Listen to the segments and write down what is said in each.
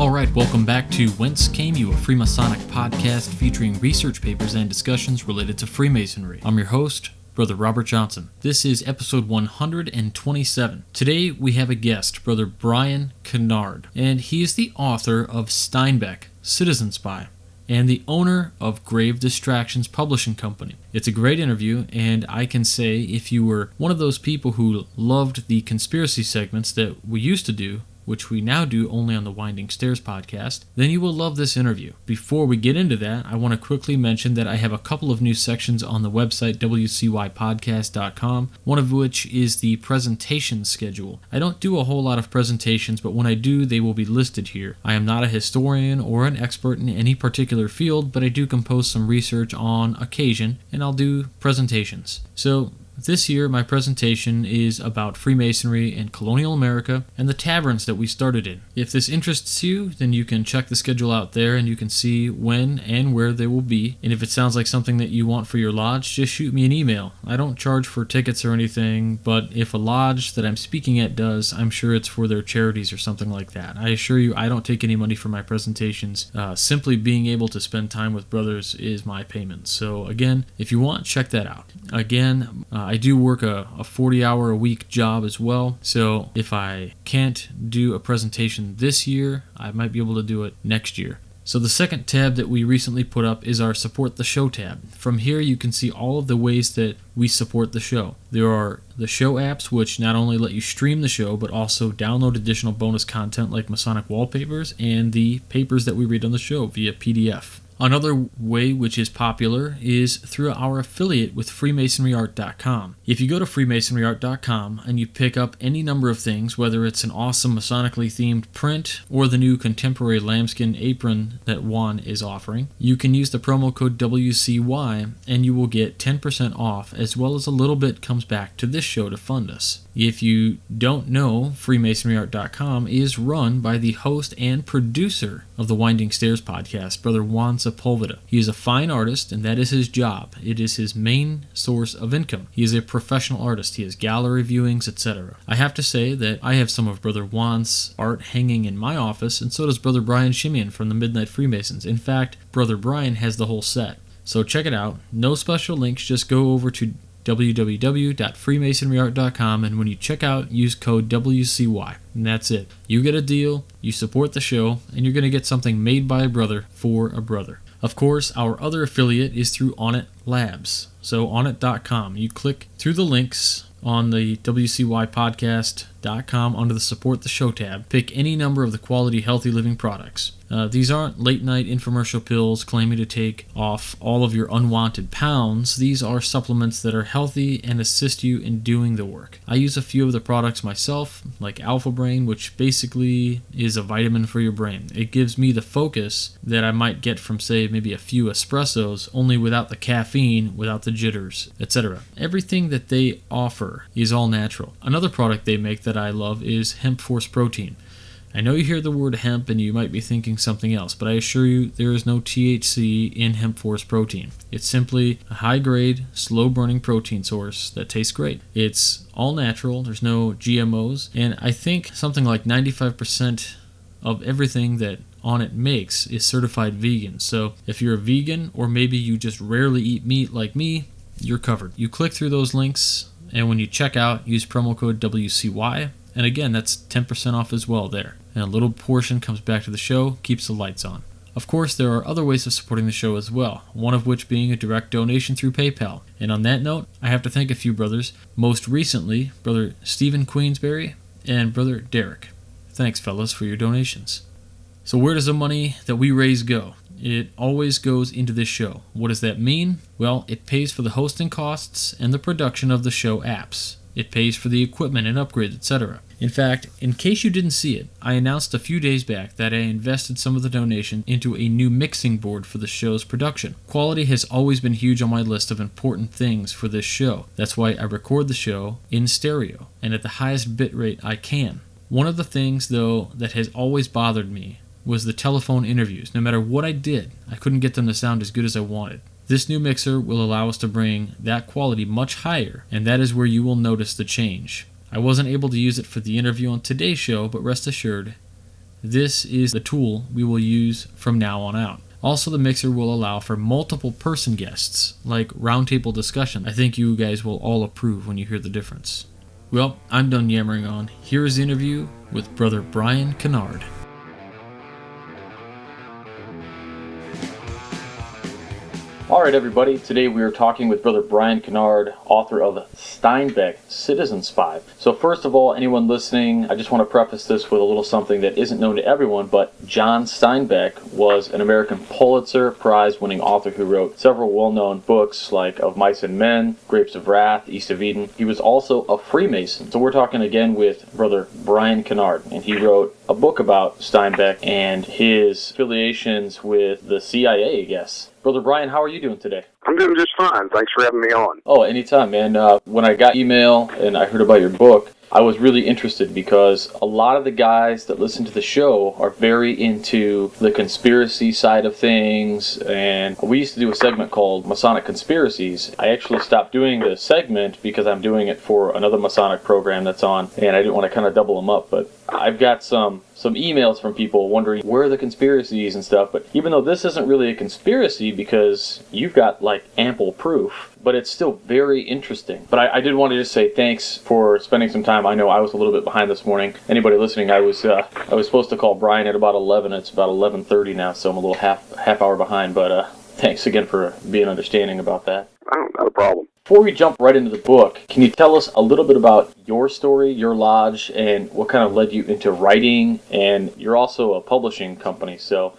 Alright, welcome back to Whence Came You, a Freemasonic podcast featuring research papers and discussions related to Freemasonry. I'm your host, Brother Robert Johnson. This is episode 127. Today we have a guest, Brother Brian Kannard, and he is the author of Steinbeck, Citizen Spy, and the owner of Grave Distractions Publishing Company. It's a great interview, and I can say if you were one of those people who loved the conspiracy segments that we used to do, which we now do only on the Winding Stairs podcast, then you will love this interview. Before we get into that, I want to quickly mention that I have a couple of new sections on the website, wcypodcast.com, one of which is the presentation schedule. I don't do a whole lot of presentations, but when I do, they will be listed here. I am not a historian or an expert in any particular field, but I do compose some research on occasion, and I'll do presentations. So, this year, my presentation is about Freemasonry in colonial America and the taverns that we started in. If this interests you, then you can check the schedule out there and you can see when and where they will be. And if it sounds like something that you want for your lodge, just shoot me an email. I don't charge for tickets or anything, but if a lodge that I'm speaking at does, I'm sure it's for their charities or something like that. I assure you, I don't take any money for my presentations. Simply being able to spend time with brothers is my payment. So again, if you want, check that out. Again, I do work a 40-hour-a-week job as well, so if I can't do a presentation this year, I might be able to do it next year. So the second tab that we recently put up is our Support the Show tab. From here you can see all of the ways that we support the show. There are the show apps, which not only let you stream the show, but also download additional bonus content like Masonic wallpapers and the papers that we read on the show via PDF. Another way which is popular is through our affiliate with freemasonryart.com. If you go to freemasonryart.com and you pick up any number of things, whether it's an awesome Masonically themed print or the new contemporary lambskin apron that Juan is offering, you can use the promo code WCY and you will get 10% off, as well as a little bit comes back to this show to fund us. If you don't know, freemasonryart.com is run by the host and producer of the Winding Stairs podcast, Brother Juan Sepulveda. He is a fine artist, and that is his job. It is his main source of income. He is a professional artist. He has gallery viewings, etc. I have to say that I have some of Brother Juan's art hanging in my office, and so does Brother Brian Shimian from the Midnight Freemasons. In fact, Brother Brian has the whole set. So check it out. No special links, just go over to www.freemasonryart.com, and when you check out, use code WCY, and that's it. You get a deal, you support the show, and you're going to get something made by a brother for a brother. Of course, our other affiliate is through Onnit Labs, so onnit.com. You click through the links on the WCYpodcast.com under the Support the Show tab. Pick any number of the quality healthy living products. These aren't late-night infomercial pills claiming to take off all of your unwanted pounds. These are supplements that are healthy and assist you in doing the work. I use a few of the products myself, like Alpha Brain, which basically is a vitamin for your brain. It gives me the focus that I might get from, say, maybe a few espressos, only without the caffeine, without the jitters, etc. Everything that they offer is all natural. Another product they make that I love is Hemp Force Protein. I know you hear the word hemp and you might be thinking something else, but I assure you there is no THC in Hemp Force Protein. It's simply a high-grade, slow-burning protein source that tastes great. It's all natural, there's no GMOs, and I think something like 95% of everything that Onnit makes is certified vegan. So if you're a vegan, or maybe you just rarely eat meat like me, you're covered. You click through those links, and when you check out, use promo code WCY. And again, that's 10% off as well there. And a little portion comes back to the show, keeps the lights on. Of course, there are other ways of supporting the show as well, one of which being a direct donation through PayPal. And on that note, I have to thank a few brothers, most recently, Brother Stephen Queensberry and Brother Derek. Thanks, fellas, for your donations. So where does the money that we raise go? It always goes into this show. What does that mean? Well, it pays for the hosting costs and the production of the show apps. It pays for the equipment and upgrades, etc. In fact, in case you didn't see it, I announced a few days back that I invested some of the donation into a new mixing board for the show's production. Quality has always been huge on my list of important things for this show. That's why I record the show in stereo and at the highest bit rate I can. One of the things, though, that has always bothered me was the telephone interviews. No matter what I did, I couldn't get them to sound as good as I wanted. This new mixer will allow us to bring that quality much higher, and that is where you will notice the change. I wasn't able to use it for the interview on today's show, but rest assured, This is the tool we will use from now on out. Also, the mixer will allow for multiple person guests, like roundtable discussion. I think you guys will all approve when you hear the difference. Well, I'm done yammering on. Here is the interview with Brother Brian Kannard. All right, everybody. Today we are talking with Brother Brian Kannard, author of Steinbeck, Citizen Spy. So first of all, anyone listening, I just want to preface this with a little something that isn't known to everyone, but John Steinbeck was an American Pulitzer Prize-winning author who wrote several well-known books like Of Mice and Men, Grapes of Wrath, East of Eden. He was also a Freemason. So we're talking again with Brother Brian Kannard, and he wrote a book about Steinbeck and his affiliations with the CIA, I guess. Brother Brian, how are you doing today? I'm doing just fine. Thanks for having me on. Oh, anytime, man. When I got email and I heard about your book, I was really interested because a lot of the guys that listen to the show are very into the conspiracy side of things, and we used to do a segment called Masonic Conspiracies. I actually stopped doing the segment because I'm doing it for another Masonic program that's on, and I didn't want to kind of double them up, but I've got some emails from people wondering where are the conspiracies and stuff, but even though this isn't really a conspiracy because you've got like ample proof, but it's still very interesting. But I did want to just say thanks for spending some time. I know I was a little bit behind this morning. Anybody listening, I was supposed to call Brian at about 11. It's about 11:30 now, so I'm a little half hour behind, but thanks again for being understanding about that. Oh, not a problem. Before we jump right into the book, can you tell us a little bit about your story, your lodge, and what kind of led you into writing? And you're also a publishing company, so...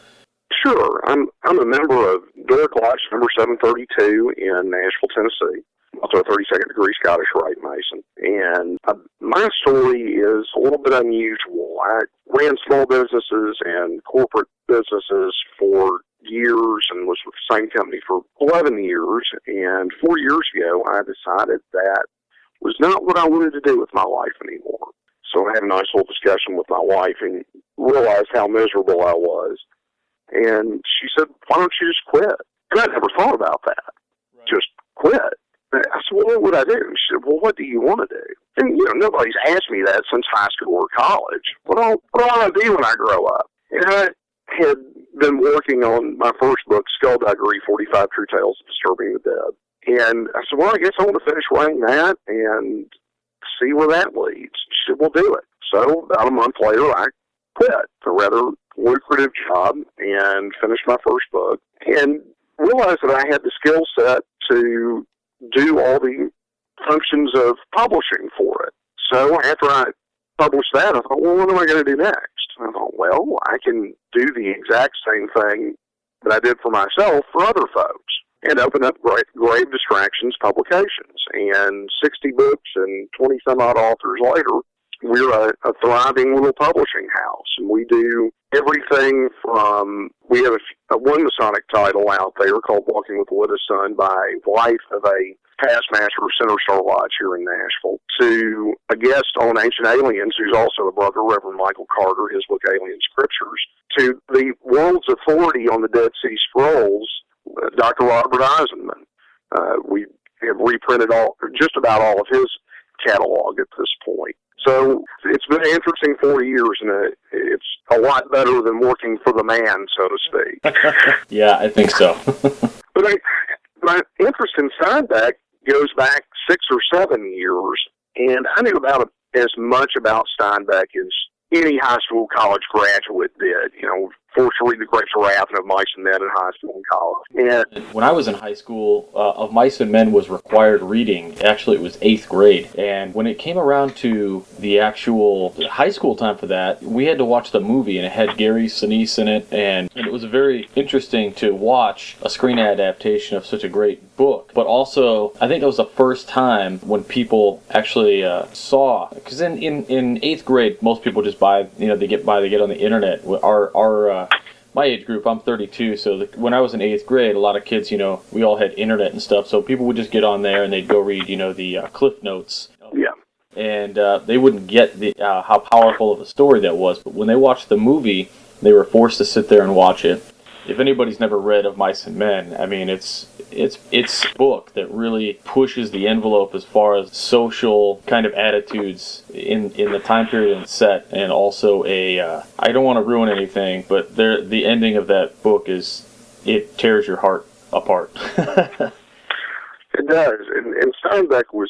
Sure. I'm a member of Doric Lodge number 732 in Nashville, Tennessee. Also a 32nd degree Scottish Rite Mason. And my story is a little bit unusual. I ran small businesses and corporate businesses for years and was with the same company for 11 years. And 4 years ago, I decided that was not what I wanted to do with my life anymore. So I had a nice little discussion with my wife and realized how miserable I was. And she said, why don't you just quit? And I never thought about that. Right. Just quit. I said, well, what would I do? She said, well, what do you want to do? And, nobody's asked me that since high school or college. What do I want to be when I grow up? And I had been working on my first book, Skullduggery, 45 True Tales of Disturbing the Dead. And I said, well, I guess I want to finish writing that and see where that leads. She said, well, do it. So about a month later, I quit a rather lucrative job and finished my first book and realized that I had the skill set to do all the functions of publishing for it. So after I published that, I thought, well, what am I going to do next? And I thought, well, I can do the exact same thing that I did for myself for other folks and open up Grave Distractions Publications. And 60 books and 20 some odd authors later, we're a thriving little publishing house, and we do everything from, we have one Masonic title out there called Walking with the Widow Sun by wife of a past master of Center Star Lodge here in Nashville, to a guest on Ancient Aliens, who's also a brother, Reverend Michael Carter, his book Alien Scriptures, to the world's authority on the Dead Sea Scrolls, Dr. Robert Eisenman. We have reprinted just about all of his catalog at this point. So it's been an interesting 4 years, and it's a lot better than working for the man, so to speak. Yeah, I think so. But my interest in Steinbeck goes back 6 or 7 years, and I knew about as much about Steinbeck as any high school, college graduate did. Forced to read the Grapes of Wrath and Of Mice and Men in high school and college. And when I was in high school, Of Mice and Men was required reading. Actually, it was 8th grade. And when it came around to the actual high school time for that, we had to watch the movie, and it had Gary Sinise in it. And it was very interesting to watch a screen adaptation of such a great book. But also, I think that was the first time when people actually saw, because in 8th grade, most people just buy, they get on the internet. My age group, I'm 32, so when I was in 8th grade, a lot of kids, we all had internet and stuff, so people would just get on there and they'd go read, the Cliff Notes. Yeah. And they wouldn't get how powerful of a story that was, but when they watched the movie, they were forced to sit there and watch it. If anybody's never read Of Mice and Men, I mean, it's it's a book that really pushes the envelope as far as social kind of attitudes in the time period it's set, and also I don't want to ruin anything, but the ending of that book is, it tears your heart apart. It does, and Steinbeck was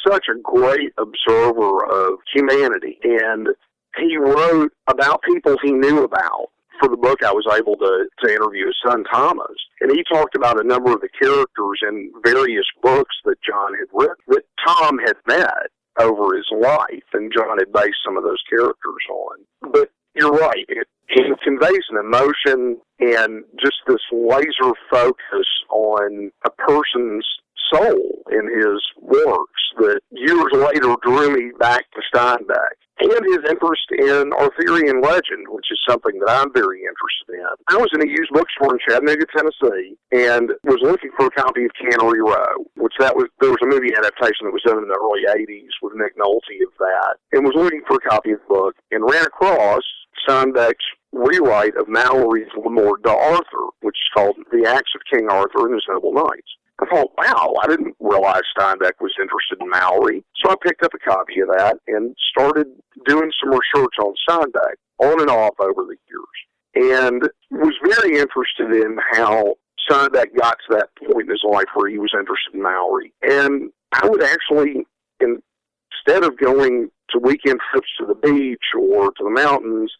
such a great observer of humanity, and he wrote about people he knew about. For the book, I was able to interview his son, Thomas, and he talked about a number of the characters in various books that John had written that Tom had met over his life, and John had based some of those characters on. But you're right, it conveys an emotion and just this laser focus on a person's soul in his works that years later drew me back to Steinbeck. And his interest in Arthurian legend, which is something that I'm very interested in. I was in a used bookstore in Chattanooga, Tennessee, and was looking for a copy of Cannery Row, there was a movie adaptation that was done in the early 80s with Nick Nolte of that, and was looking for a copy of the book, and ran across Steinbeck's rewrite of Malory's L'Amour d'Arthur, which is called The Acts of King Arthur and His Noble Knights. I thought, wow, I didn't realize Steinbeck was interested in Malory. So I picked up a copy of that and started doing some research on Steinbeck, on and off over the years. And was very interested in how Steinbeck got to that point in his life where he was interested in Malory. And I would actually, instead of going to weekend trips to the beach or to the mountains,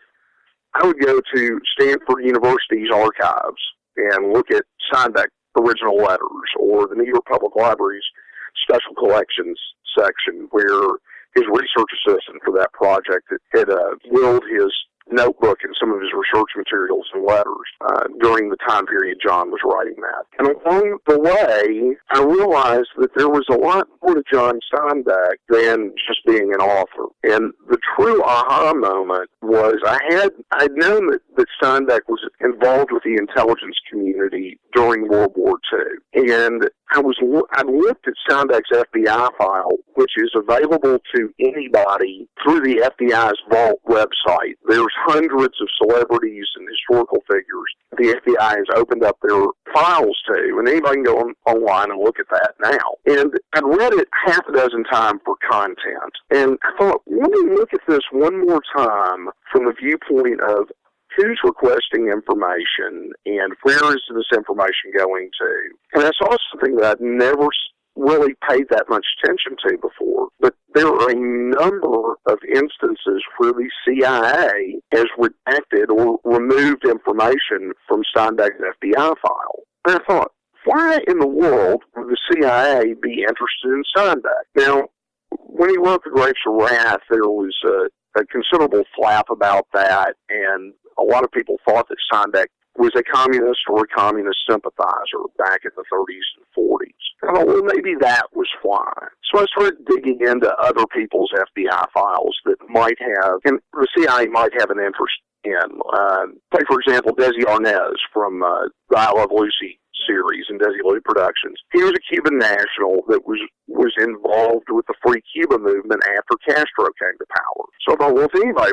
I would go to Stanford University's archives and look at Steinbeck original letters, or the New York Public Library's Special Collections section, where his research assistant for that project had willed his notebook and some of his research materials and letters during the time period John was writing that. And along the way, I realized that there was a lot more to John Steinbeck than just being an author. And the true aha moment was I'd known that Steinbeck was involved with the intelligence community during World War II. And I looked at Steinbeck's FBI file, which is available to anybody through the FBI's Vault website. There's hundreds of celebrities and historical figures the FBI has opened up their files to, and anybody can go online and look at that now. And I'd read it half a dozen times for content, and I thought, let me look at this one more time from the viewpoint of who's requesting information and where is this information going to. And I saw something that I'd never really paid that much attention to before, but there are a number of instances where the CIA has redacted or removed information from Steinbeck's FBI file. And I thought, why in the world would the CIA be interested in Steinbeck? Now, when he wrote The Grapes of Wrath, there was a considerable flap about that, and a lot of people thought that Steinbeck was a communist or a communist sympathizer back in the 30s and 40s. I thought, well, maybe that was why. So I started digging into other people's FBI files that might have, and the CIA might have an interest in. Take, for example, Desi Arnaz from the I Love Lucy series and Desi Lou Productions. He was a Cuban national that was involved with the Free Cuba movement after Castro came to power. So I thought, well, if anybody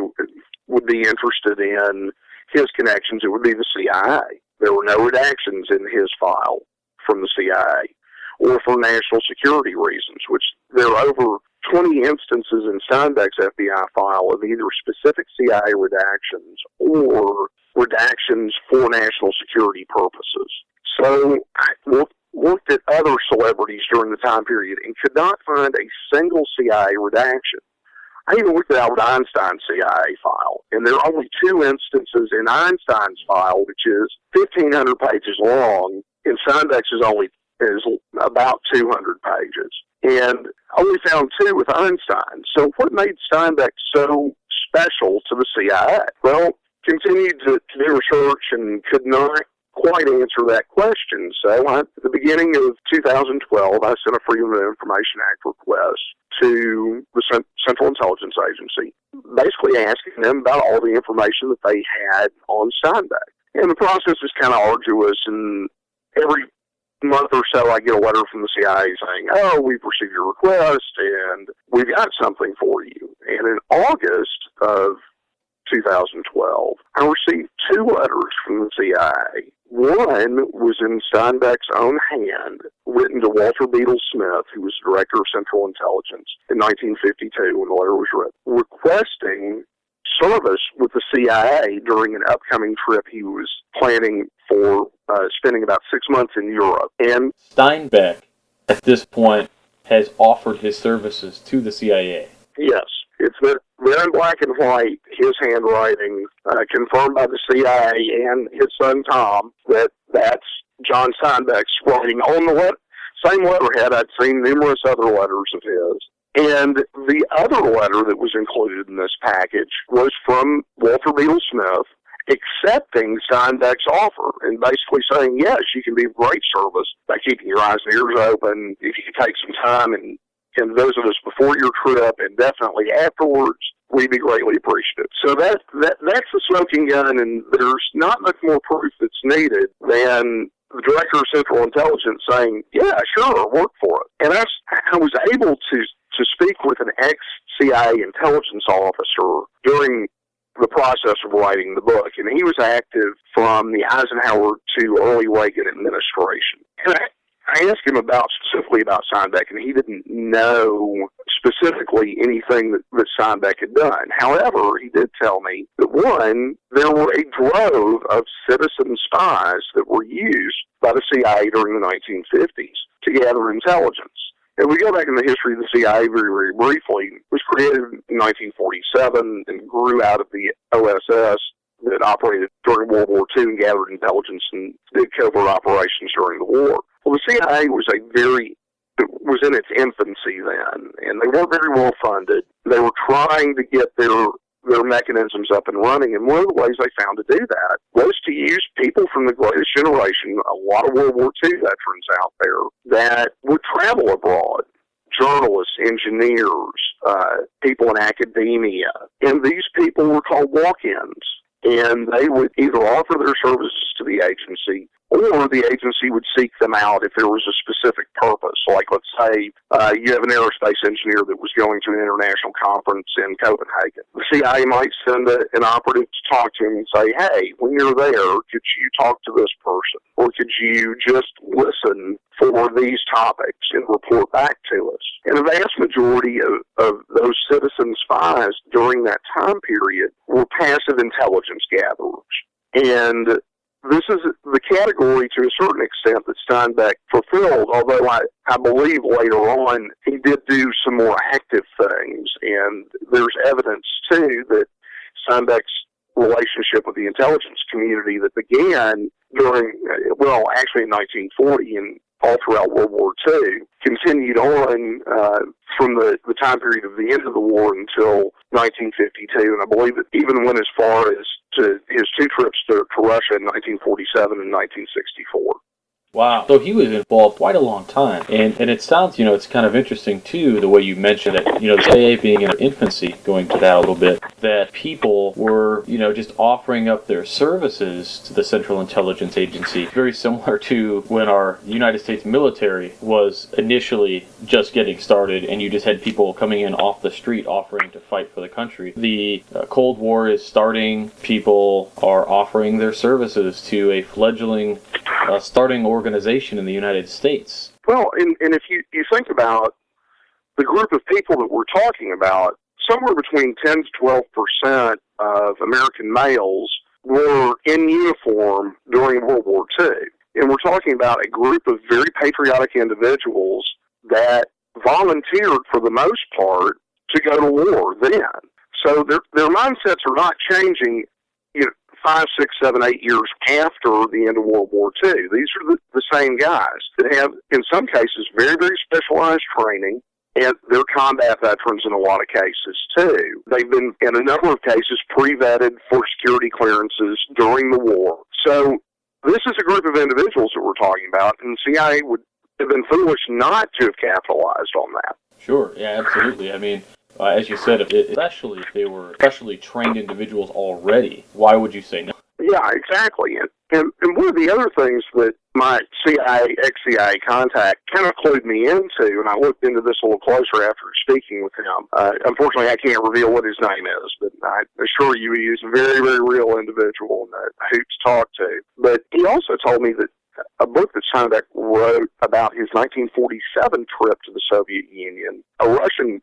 would be interested in his connections, it would be the CIA. There were no redactions in his file from the CIA, or for national security reasons, which there are over 20 instances in Steinbeck's FBI file of either specific CIA redactions or redactions for national security purposes. So I looked at other celebrities during the time period and could not find a single CIA redaction. I even looked at Albert Einstein's CIA file, and there are only two instances in Einstein's file, which is 1,500 pages long, and Steinbeck's is about 200 pages. And I only found two with Einstein. So what made Steinbeck so special to the CIA? Well, continued to do research and could not quite answer that question. So at the beginning of 2012, I sent a Freedom of Information Act request to the Central Intelligence Agency, basically asking them about all the information that they had on Steinbeck. And the process is kind of arduous, and every month or so I get a letter from the CIA saying, oh, we've received your request, and we've got something for you. And in August of 2012, I received two letters from the CIA. One One was in Steinbeck's own hand, written to Walter Beadle Smith, who was Director of Central Intelligence in 1952 when the letter was written, requesting service with the CIA during an upcoming trip he was planning for spending about 6 months in Europe. And Steinbeck, at this point, has offered his services to the CIA. Yes, it's there in black and white, his handwriting, confirmed by the CIA and his son Tom, that's John Steinbeck's writing on the same letterhead. I'd seen numerous other letters of his. And the other letter that was included in this package was from Walter Beadle Smith accepting Steinbeck's offer and basically saying, yes, you can be of great service by keeping your eyes and ears open. If you can take some time and visit us before your trip and definitely afterwards, we'd be greatly appreciative. So that's the smoking gun, and there's not much more proof that's needed than the Director of Central Intelligence saying, yeah, sure, work for it. And I was able to speak with an ex-CIA intelligence officer during the process of writing the book, and he was active from the Eisenhower to early Reagan administration. And I asked him specifically about Steinbeck, and he didn't know specifically anything that Steinbeck had done. However, he did tell me that, one, there were a drove of citizen spies that were used by the CIA during the 1950s to gather intelligence. And we go back in the history of the CIA very, very briefly. It was created in 1947 and grew out of the OSS that operated during World War II and gathered intelligence and did covert operations during the war. Well, the CIA was in its infancy then, and they weren't very well funded. They were trying to get their mechanisms up and running, and one of the ways they found to do that was to use people from the greatest generation, a lot of World War II veterans out there, that would travel abroad. Journalists, engineers, people in academia, and these people were called walk-ins. And they would either offer their services to the agency, or the agency would seek them out if there was a specific purpose. Like, let's say you have an aerospace engineer that was going to an international conference in Copenhagen. The CIA might send an operative to talk to him and say, hey, when you're there, could you talk to this person? Or could you just listen for these topics and report back to us? And a vast majority of those citizen spies during that time period were passive intelligence gatherers. And this is the category, to a certain extent, that Steinbeck fulfilled, although I believe later on he did do some more active things. And there's evidence, too, that Steinbeck's relationship with the intelligence community that began actually in 1940 and all throughout World War II, continued on from the time period of the end of the war until 1952. And I believe it even went as far as to his two trips to Russia in 1947 and 1964. Wow. So he was involved quite a long time. And it sounds, it's kind of interesting, too, the way you mentioned it, the CIA being in infancy, going to that a little bit, that people were, just offering up their services to the Central Intelligence Agency, very similar to when our United States military was initially just getting started, and you just had people coming in off the street offering to fight for the country. The Cold War is starting. People are offering their services to a fledgling starting organization in the United States. Well, and if you think about the group of people that we're talking about, somewhere between 10 to 12% of American males were in uniform during World War II. And we're talking about a group of very patriotic individuals that volunteered, for the most part, to go to war then. So their mindsets are not changing 5, 6, 7, 8 years after the end of World War II. These are the same guys that have, in some cases, very, very specialized training, and they're combat veterans in a lot of cases, too. They've been, in a number of cases, pre-vetted for security clearances during the war. So this is a group of individuals that we're talking about, and the CIA would have been foolish not to have capitalized on that. Sure, yeah, absolutely. I mean, as you said, especially if they were specially trained individuals already, why would you say no? Yeah, exactly. And one of the other things that my ex-CIA contact kind of clued me into, and I looked into this a little closer after speaking with him. Unfortunately, I can't reveal what his name is, but I assure you he is a very, very real individual and a hoot to talk to. But he also told me that a book that Steinbeck wrote about his 1947 trip to the Soviet Union, the Russian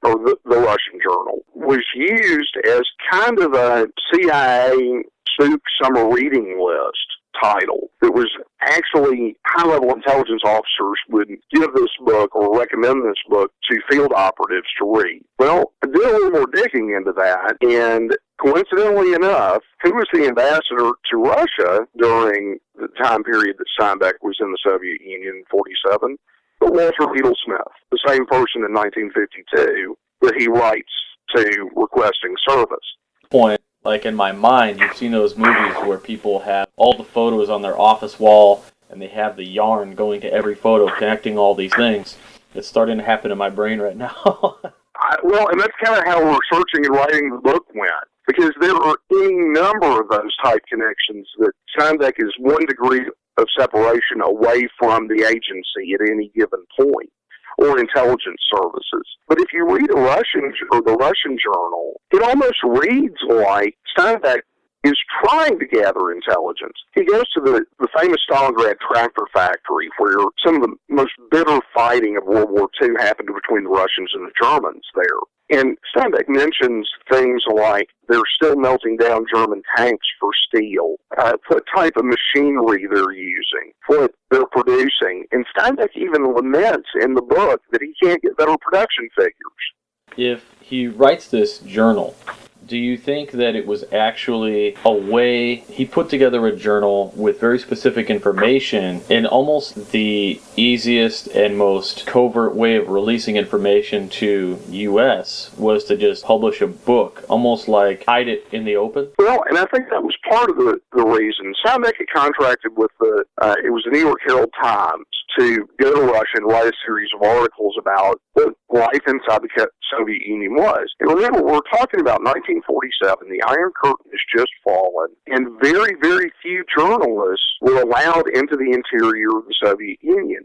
Journal, was used as kind of a CIA soup summer reading list title. It was actually high-level intelligence officers would give this book or recommend this book to field operatives to read. Well, I did a little more digging into that, and coincidentally enough, who was the ambassador to Russia during the time period that Steinbeck was in the Soviet Union in 47? But Walter Beetle Smith, the same person in 1952 that he writes to requesting service. Point. Like in my mind, you've seen those movies where people have all the photos on their office wall and they have the yarn going to every photo, connecting all these things. It's starting to happen in my brain right now. Well, and that's kind of how researching and writing the book went, because there are any number of those type connections that Steinbeck is 1 degree of separation away from the agency at any given point, or intelligence services. But if you read the Russian Journal, it almost reads like Steinbeck is trying to gather intelligence. He goes to the famous Stalingrad tractor factory where some of the most bitter fighting of World War II happened between the Russians and the Germans there. And Steinbeck mentions things like they're still melting down German tanks for steel, what type of machinery they're using, what they're producing. And Steinbeck even laments in the book that he can't get better production figures. If he writes this journal, do you think that it was actually a way, he put together a journal with very specific information, and almost the easiest and most covert way of releasing information to U.S. was to just publish a book, almost like hide it in the open? Well, and I think that was part of the reason. Steinbeck had contracted with it was the New York Herald Times to go to Russia and write a series of articles about what life inside the Soviet Union was. And remember, we're talking about 1947. The Iron Curtain has just fallen, and very, very few journalists were allowed into the interior of the Soviet Union.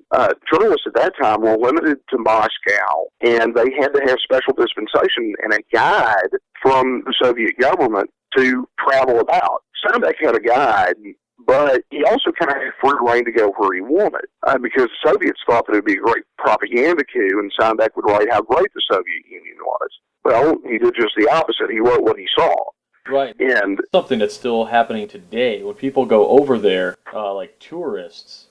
Journalists at that time were limited to Moscow, and they had to have special dispensation and a guide from the Soviet government to travel about. Steinbeck had a guide, but he also kind of had free reign to go where he wanted, because the Soviets thought that it would be a great propaganda coup, and Steinbeck would write how great the Soviet Union was. Well, he did just the opposite. He wrote what he saw. Right. And something that's still happening today. When people go over there, like tourists,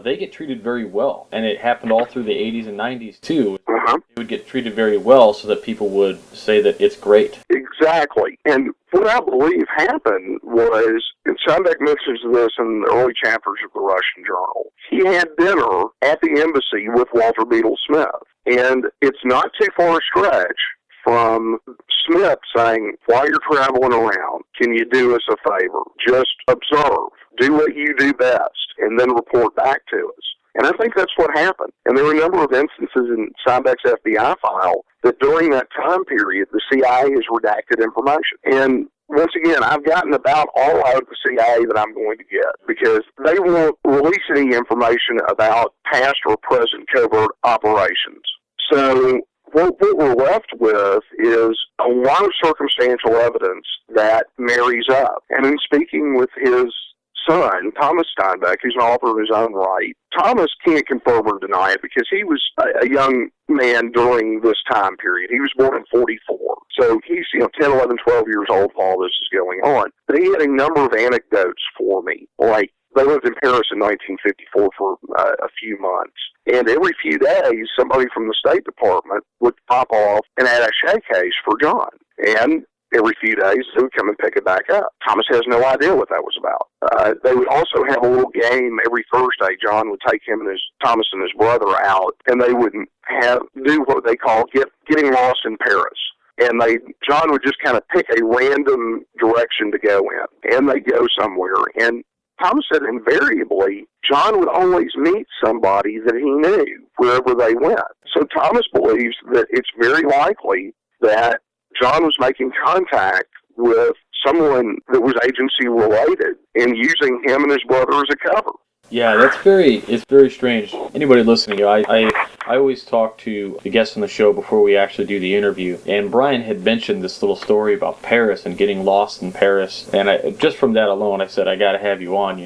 they get treated very well. And it happened all through the 80s and 90s, too. Uh-huh. They would get treated very well so that people would say that it's great. Exactly. And what I believe happened was, and Steinbeck mentions this in the early chapters of the Russian Journal, he had dinner at the embassy with Walter Beetle Smith. And it's not too far a stretch from Smith saying, while you're traveling around, can you do us a favor? Just observe. Do what you do best, and then report back to us. And I think that's what happened. And there were a number of instances in Steinbeck's FBI file that during that time period, the CIA has redacted information. And once again, I've gotten about all out of the CIA that I'm going to get, because they won't release any information about past or present covert operations. So what we're left with is a lot of circumstantial evidence that marries up. And in speaking with his son, Thomas Steinbeck, who's an author of his own right, Thomas can't confirm or deny it because he was a young man during this time period. He was born in 44. So he's 10, 11, 12 years old while all this is going on. But he had a number of anecdotes for me, like they lived in Paris in 1954 for a few months. And every few days, somebody from the State Department would pop off an attaché case for John. And every few days, they would come and pick it back up. Thomas has no idea what that was about. They would also have a little game every Thursday. John would take Thomas and his brother out, and they would do what they call getting lost in Paris. And John would just kind of pick a random direction to go in, and they'd go somewhere. And Thomas said invariably, John would always meet somebody that he knew wherever they went. So Thomas believes that it's very likely that John was making contact with someone that was agency related and using him and his brother as a cover. Yeah, it's very strange. Anybody listening, I always talk to the guests on the show before we actually do the interview, and Brian had mentioned this little story about Paris and getting lost in Paris, and just from that alone, I said, I gotta have you on,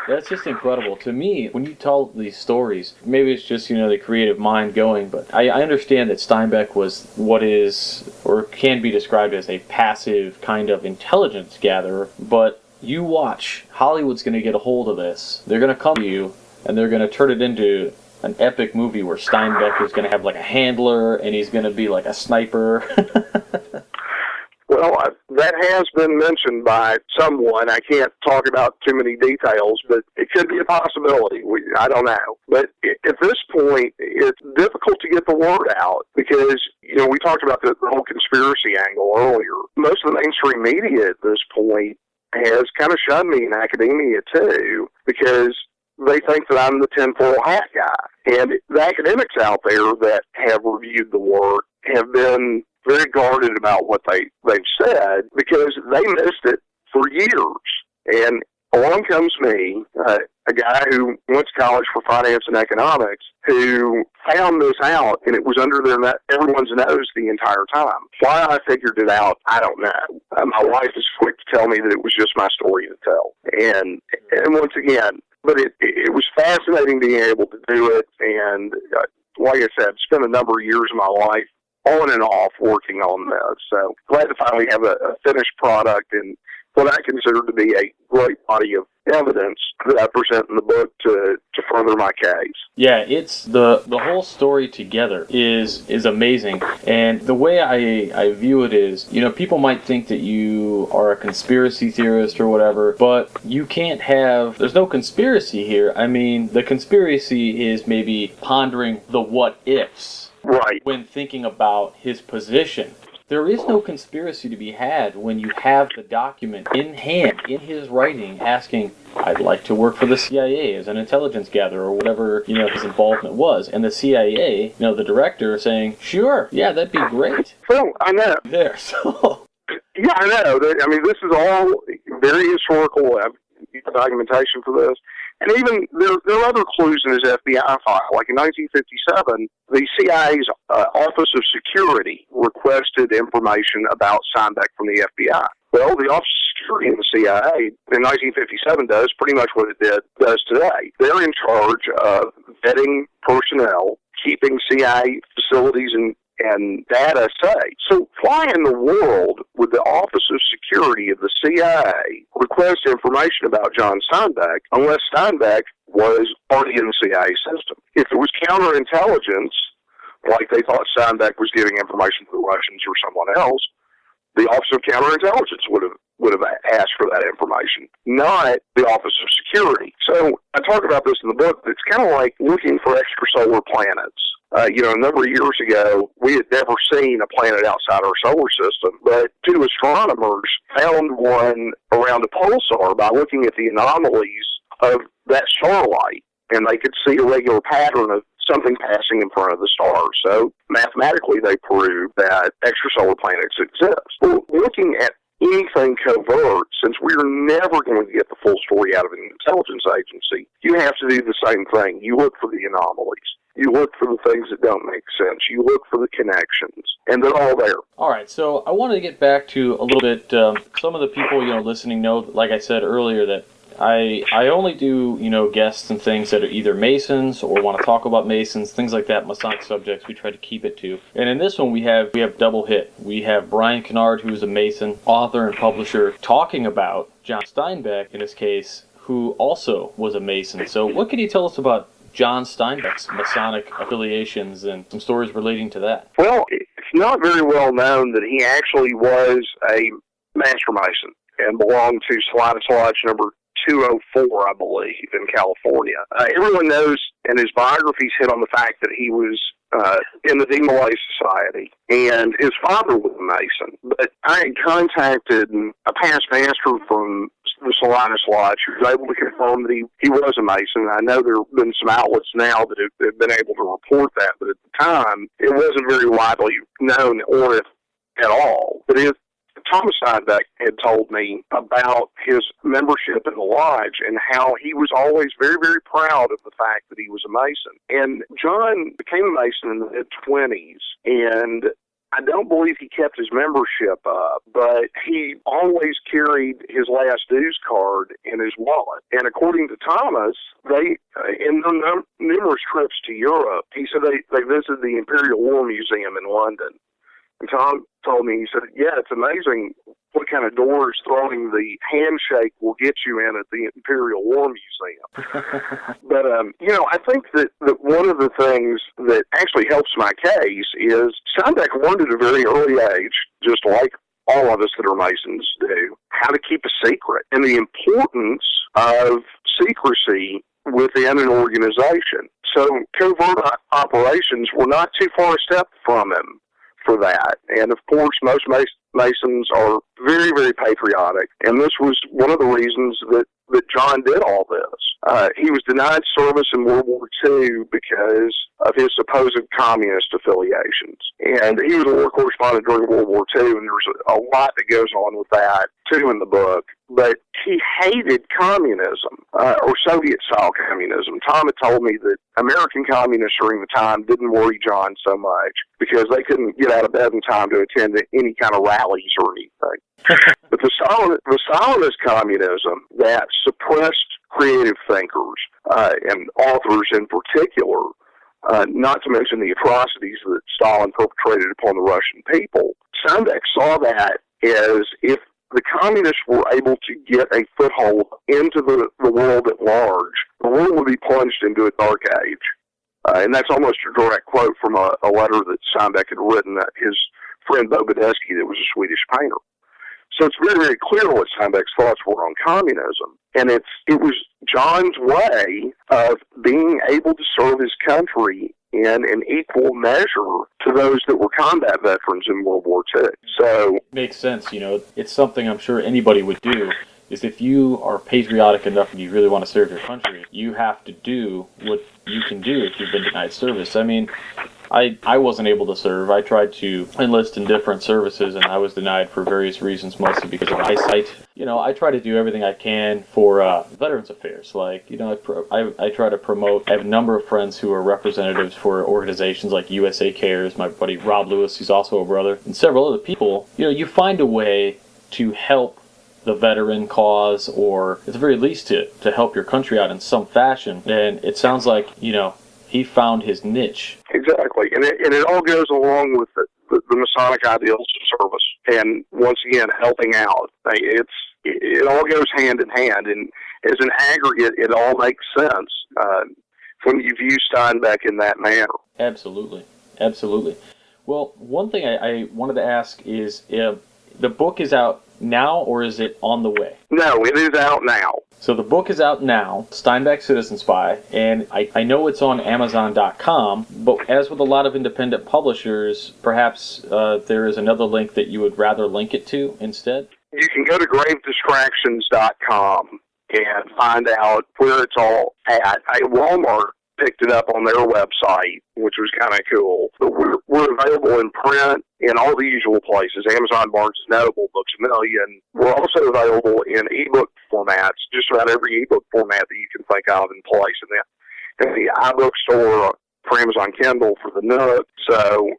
That's just incredible. To me, when you tell these stories, maybe it's just, the creative mind going, but I understand that Steinbeck was what is, or can be described as a passive kind of intelligence gatherer, but you watch, Hollywood's going to get a hold of this. They're going to come to you, and they're going to turn it into an epic movie where Steinbeck is going to have like a handler, and he's going to be like a sniper. Well, that has been mentioned by someone. I can't talk about too many details, but it could be a possibility. I don't know. But at this point, it's difficult to get the word out because, we talked about the whole conspiracy angle earlier. Most of the mainstream media at this point has kind of shunned me in academia, too, because they think that I'm the tinfoil hat guy. And the academics out there that have reviewed the work have been very guarded about what they've said because they missed it for years. And along comes me, a guy who went to college for finance and economics, who found this out, and it was under everyone's nose the entire time. Why I figured it out, I don't know. My wife is quick to tell me that it was just my story to tell. And once again, but it was fascinating being able to do it, and like I said, spent a number of years of my life on and off working on this. So glad to finally have a finished product and what I consider to be a great body of evidence that I present in the book to further my case. Yeah, it's the whole story together is amazing. And the way I view it is, people might think that you are a conspiracy theorist or whatever, but you can't there's no conspiracy here. I mean, the conspiracy is maybe pondering the what ifs. Right. When thinking about his position. There is no conspiracy to be had when you have the document in hand, in his writing, asking, I'd like to work for the CIA as an intelligence gatherer or whatever, his involvement was. And the CIA, the director saying, sure, yeah, that'd be great. Well, I know. There, so... Yeah, I know. I mean, this is all very historical documentation for this. And even there are other clues in his FBI file. Like in 1957, the CIA's Office of Security requested information about Steinbeck from the FBI. Well, the Office of Security in the CIA in 1957 does pretty much what it does today. They're in charge of vetting personnel, keeping CIA facilities and data safe. So why in the world would the Office of Security of the CIA request information about John Steinbeck unless Steinbeck was already in the CIA system? If it was counterintelligence, like they thought Steinbeck was giving information to the Russians or someone else, the Office of Counterintelligence would have asked for that information, not the Office of Security. So I talk about this in the book. It's kind of like looking for extrasolar planets. A number of years ago, we had never seen a planet outside our solar system, but two astronomers found one around a pulsar by looking at the anomalies of that starlight, and they could see a regular pattern of something passing in front of the star. So mathematically, they proved that extrasolar planets exist. Well, looking at anything covert, since we're never going to get the full story out of an intelligence agency, you have to do the same thing. You look for the anomalies. You look for the things that don't make sense. You look for the connections, and they're all there. All right, so I wanted to get back to a little bit, some of the people, listening know, like I said earlier, that I only do, guests and things that are either Masons or want to talk about Masons, things like that, Masonic subjects, we try to keep it to. And in this one, we have double hit. We have Brian Kannard, who's a Mason, author and publisher, talking about John Steinbeck, in his case, who also was a Mason. So what can you tell us about John Steinbeck's Masonic affiliations and some stories relating to that? Well, it's not very well known that he actually was a Master Mason and belonged to Salinas Lodge number 204, I believe, in California. Everyone knows, and his biographies hit on the fact that he was in the Demolay Society, and his father was a Mason. But I had contacted a past master from the Salinas Lodge who was able to confirm that he was a Mason. I know there have been some outlets now that have been able to report that, but at the time, it wasn't very widely known or if at all. But Thomas Steinbeck had told me about his membership in the lodge and how he was always very, very proud of the fact that he was a Mason. And John became a Mason in the mid-20s, and I don't believe he kept his membership up, but he always carried his last dues card in his wallet. And according to Thomas, they, in their numerous trips to Europe, he said they visited the Imperial War Museum in London. And Tom told me, he said, yeah, it's amazing what kind of doors throwing the handshake will get you in at the Imperial War Museum. But, I think that one of the things that actually helps my case is Steinbeck learned at a very early age, just like all of us that are Masons do, how to keep a secret and the importance of secrecy within an organization. So covert operations were not too far a step from him for that. And of course, most Masons are very, very patriotic. And this was one of the reasons that John did all this. He was denied service in World War II because of his supposed communist affiliations. And he was a war correspondent during World War II, and there's a lot that goes on with that, too, in the book. But he hated communism, or Soviet-style communism. Tom had told me that American communists during the time didn't worry John so much because they couldn't get out of bed in time to attend any kind of rallies or anything. But the Stalinist communism that suppressed creative thinkers and authors in particular, not to mention the atrocities that Stalin perpetrated upon the Russian people, Steinbeck saw that as if the communists were able to get a foothold into the world at large, the world would be plunged into a dark age. And that's almost a direct quote from a letter that Steinbeck had written to his friend Bo Badesky, that was a Swedish painter. So it's very, very clear what Steinbeck's thoughts were on communism. And it was John's way of being able to serve his country in an equal measure to those that were combat veterans in World War II. So makes sense. It's something I'm sure anybody would do. Is if you are patriotic enough and you really want to serve your country, you have to do what you can do if you've been denied service. I mean, I wasn't able to serve. I tried to enlist in different services, and I was denied for various reasons, mostly because of eyesight. I try to do everything I can for Veterans Affairs. Like, I try to promote. I have a number of friends who are representatives for organizations like USA Cares, my buddy Rob Lewis, who's also a brother, and several other people. You find a way to help the veteran cause, or at the very least to help your country out in some fashion. And it sounds like, he found his niche. Exactly. And it all goes along with the Masonic ideals of service. And once again, helping out. It all goes hand in hand. And as an aggregate, it all makes sense when you view Steinbeck in that manner. Absolutely. Absolutely. Well, one thing I wanted to ask is, the book is out now, or is it on the way? No, it is out now. So the book is out now, Steinbeck Citizen Spy, and I know it's on Amazon.com, but as with a lot of independent publishers, perhaps there is another link that you would rather link it to instead? You can go to gravedistractions.com and find out where it's all at. Walmart picked it up on their website, which was kind of cool. But we're available in print in all the usual places, Amazon, Barnes & Noble, Books A Million. We're also available in ebook formats, just about every ebook format that you can think of in place. In the iBook store, for Amazon Kindle, for the Nook. So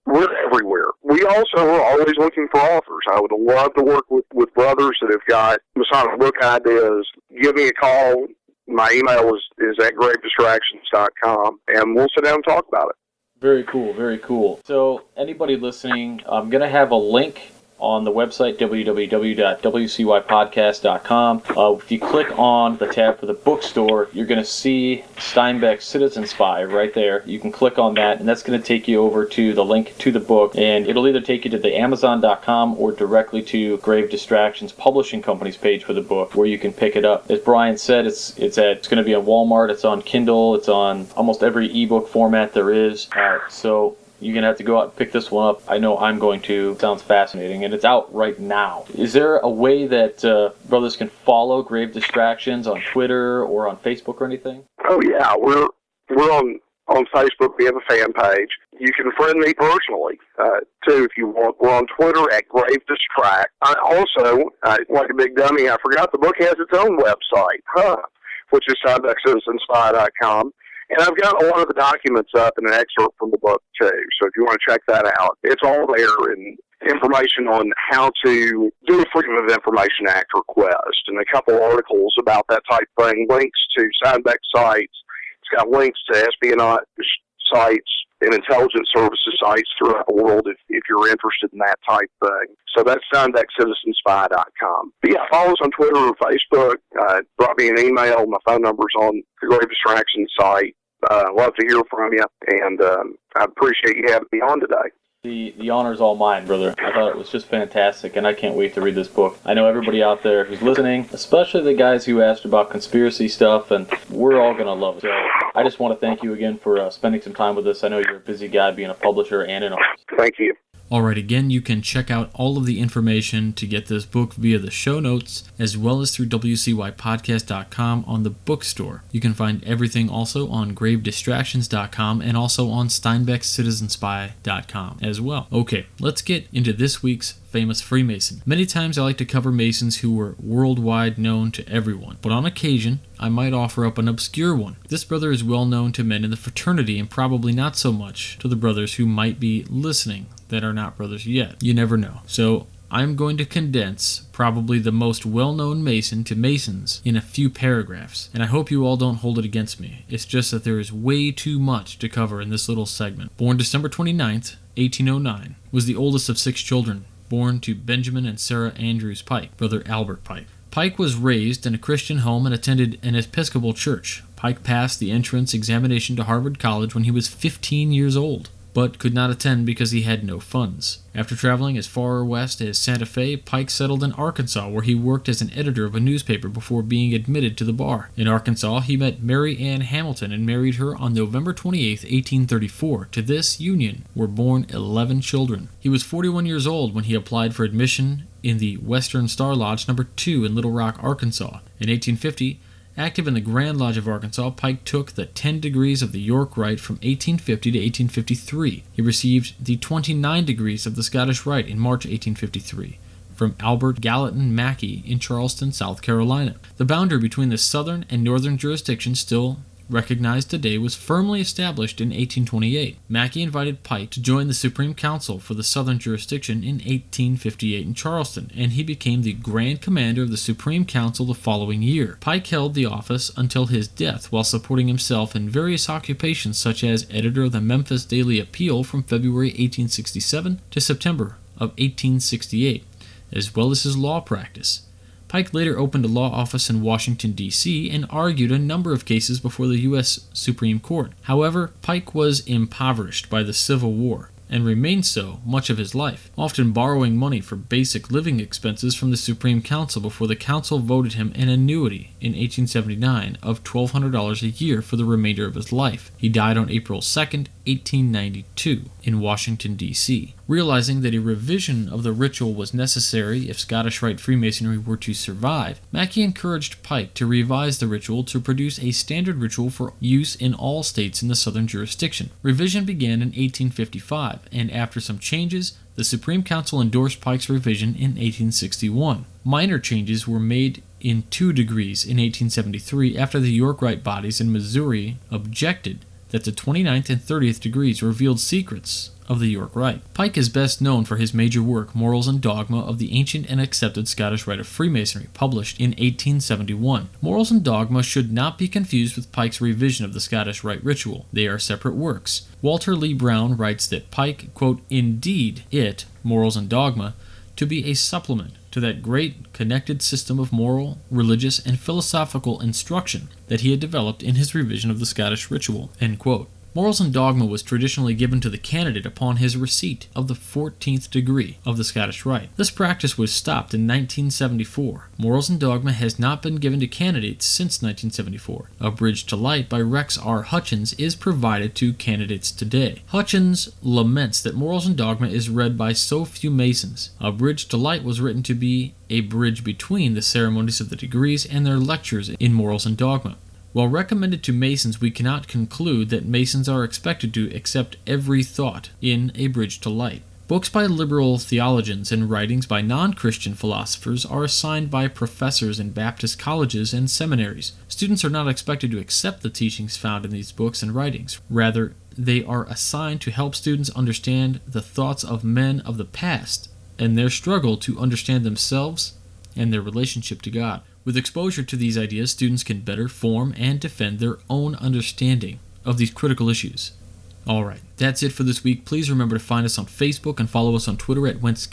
we're everywhere. We also are always looking for authors. I would love to work with brothers that have got Masonic book ideas. Give me a call. My email is at gravedistractions.com, and we'll sit down and talk about it. Very cool, very cool. So anybody listening, I'm going to have a link on the website, www.wcypodcast.com. If you click on the tab for the bookstore, you're going to see Steinbeck Citizen Spy right there. You can click on that, and that's going to take you over to the link to the book, and it'll either take you to the Amazon.com or directly to Grave Distractions Publishing Company's page for the book, where you can pick it up. As Brian said, it's going to be on Walmart, it's on Kindle, it's on almost every ebook format there is. So you're going to have to go out and pick this one up. I know I'm going to. It sounds fascinating, and it's out right now. Is there a way that brothers can follow Grave Distractions on Twitter or on Facebook or anything? Oh, yeah. We're on Facebook. We have a fan page. You can friend me personally, too, if you want. We're on Twitter at Grave Distract. I also, like a big dummy, I forgot the book has its own website, which is SteinbeckCitizenSpy.com. And I've got a lot of the documents up and an excerpt from the book, too. So if you want to check that out, it's all there, and information on how to do a Freedom of Information Act request, and a couple articles about that type of thing, links to Steinbeck sites. It's got links to espionage sites and intelligence services sites throughout the world if you're interested in that type thing. So that's SteinbeckCitizenSpy.com. But yeah, follow us on Twitter or Facebook. Drop me an email. My phone number's on the Grave Distraction site. Love to hear from you, and I appreciate you having me on today. The honor's all mine, brother. I thought it was just fantastic, and I can't wait to read this book. I know everybody out there who's listening, especially the guys who asked about conspiracy stuff, and we're all going to love it. So I just want to thank you again for spending some time with us. I know you're a busy guy being a publisher and an artist. Thank you. Alright, again, you can check out all of the information to get this book via the show notes, as well as through wcypodcast.com on the bookstore. You can find everything also on gravedistractions.com and also on steinbeckcitizenspy.com as well. Okay, let's get into this week's famous Freemason. Many times I like to cover Masons who were worldwide known to everyone, but on occasion I might offer up an obscure one. This brother is well known to men in the fraternity and probably not so much to the brothers who might be listening that are not brothers yet. You never know. So I'm going to condense probably the most well-known Mason to Masons in a few paragraphs, and I hope you all don't hold it against me. It's just that there is way too much to cover in this little segment. Born December 29th, 1809, was the oldest of 6 children, born to Benjamin and Sarah Andrews Pike, brother Albert Pike. Pike was raised in a Christian home and attended an Episcopal church. Pike passed the entrance examination to Harvard College when he was 15 years old, but could not attend because he had no funds. After traveling as far west as Santa Fe, Pike settled in Arkansas, where he worked as an editor of a newspaper before being admitted to the bar. In Arkansas, he met Mary Ann Hamilton and married her on November 28, 1834. To this union were born 11 children. He was 41 years old when he applied for admission in the Western Star Lodge No. 2 in Little Rock, Arkansas. In 1850, active in the Grand Lodge of Arkansas, Pike took the 10 degrees of the York Rite from 1850 to 1853. He received the 29 degrees of the Scottish Rite in March 1853 from Albert Gallatin Mackey in Charleston, South Carolina. The boundary between the southern and northern jurisdictions, still recognized today, was firmly established in 1828. Mackey invited Pike to join the Supreme Council for the Southern Jurisdiction in 1858 in Charleston, and he became the Grand Commander of the Supreme Council the following year. Pike held the office until his death while supporting himself in various occupations such as editor of the Memphis Daily Appeal from February 1867 to September of 1868, as well as his law practice. Pike later opened a law office in Washington, D.C., and argued a number of cases before the U.S. Supreme Court. However, Pike was impoverished by the Civil War, and remained so much of his life, often borrowing money for basic living expenses from the Supreme Council before the Council voted him an annuity in 1879 of $1,200 a year for the remainder of his life. He died on April 2, 1892, in Washington, D.C. Realizing that a revision of the ritual was necessary if Scottish Rite Freemasonry were to survive, Mackey encouraged Pike to revise the ritual to produce a standard ritual for use in all states in the southern jurisdiction. Revision began in 1855, and after some changes, the Supreme Council endorsed Pike's revision in 1861. Minor changes were made in 2 degrees in 1873 after the York Rite bodies in Missouri objected that the 29th and 30th degrees revealed secrets of the York Rite. Pike is best known for his major work, Morals and Dogma of the Ancient and Accepted Scottish Rite of Freemasonry, published in 1871. Morals and Dogma should not be confused with Pike's revision of the Scottish Rite ritual. They are separate works. Walter Lee Brown writes that Pike, quote, "indeed it, Morals and Dogma, to be a supplement to that great connected system of moral, religious, and philosophical instruction that he had developed in his revision of the Scottish ritual," end quote. Morals and Dogma was traditionally given to the candidate upon his receipt of the 14th degree of the Scottish Rite. This practice was stopped in 1974. Morals and Dogma has not been given to candidates since 1974. A Bridge to Light by Rex R. Hutchins is provided to candidates today. Hutchins laments that Morals and Dogma is read by so few Masons. A Bridge to Light was written to be a bridge between the ceremonies of the degrees and their lectures in Morals and Dogma. While recommended to Masons, we cannot conclude that Masons are expected to accept every thought in A Bridge to Light. Books by liberal theologians and writings by non-Christian philosophers are assigned by professors in Baptist colleges and seminaries. Students are not expected to accept the teachings found in these books and writings. Rather, they are assigned to help students understand the thoughts of men of the past and their struggle to understand themselves and their relationship to God. With exposure to these ideas, students can better form and defend their own understanding of these critical issues. Alright, that's it for this week. Please remember to find us on Facebook and follow us on Twitter at Whence.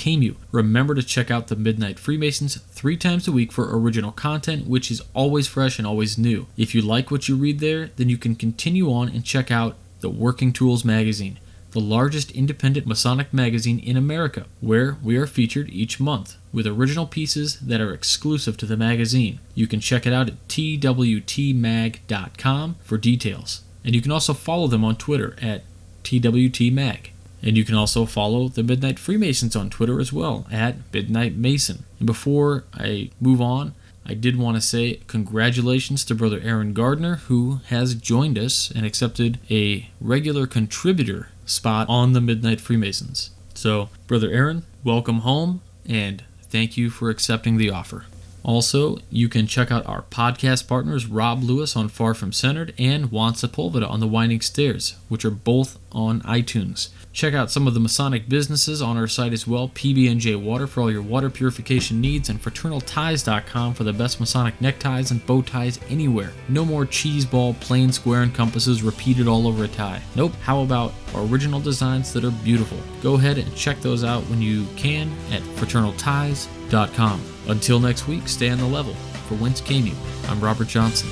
Remember to check out the Midnight Freemasons 3 times a week for original content, which is always fresh and always new. If you like what you read there, then you can continue on and check out the Working Tools magazine, the largest independent Masonic magazine in America, where we are featured each month with original pieces that are exclusive to the magazine. You can check it out at twtmag.com for details. And you can also follow them on Twitter at TWTMag. And you can also follow the Midnight Freemasons on Twitter as well at Midnight Mason. And before I move on, I did want to say congratulations to Brother Aaron Gardner, who has joined us and accepted a regular contributor spot on the Midnight Freemasons. So, Brother Aaron, welcome home, and thank you for accepting the offer. Also, you can check out our podcast partners, Rob Lewis on Far From Centered and Juan Sepulveda on The Winding Stairs, which are both on iTunes. Check out some of the Masonic businesses on our site as well, PB&J Water for all your water purification needs, and fraternalties.com for the best Masonic neckties and bow ties anywhere. No more cheese ball, plain, square, and compasses repeated all over a tie. Nope, how about original designs that are beautiful? Go ahead and check those out when you can at fraternalties.com. Until next week, stay on the level. For Whence Came You, I'm Robert Johnson.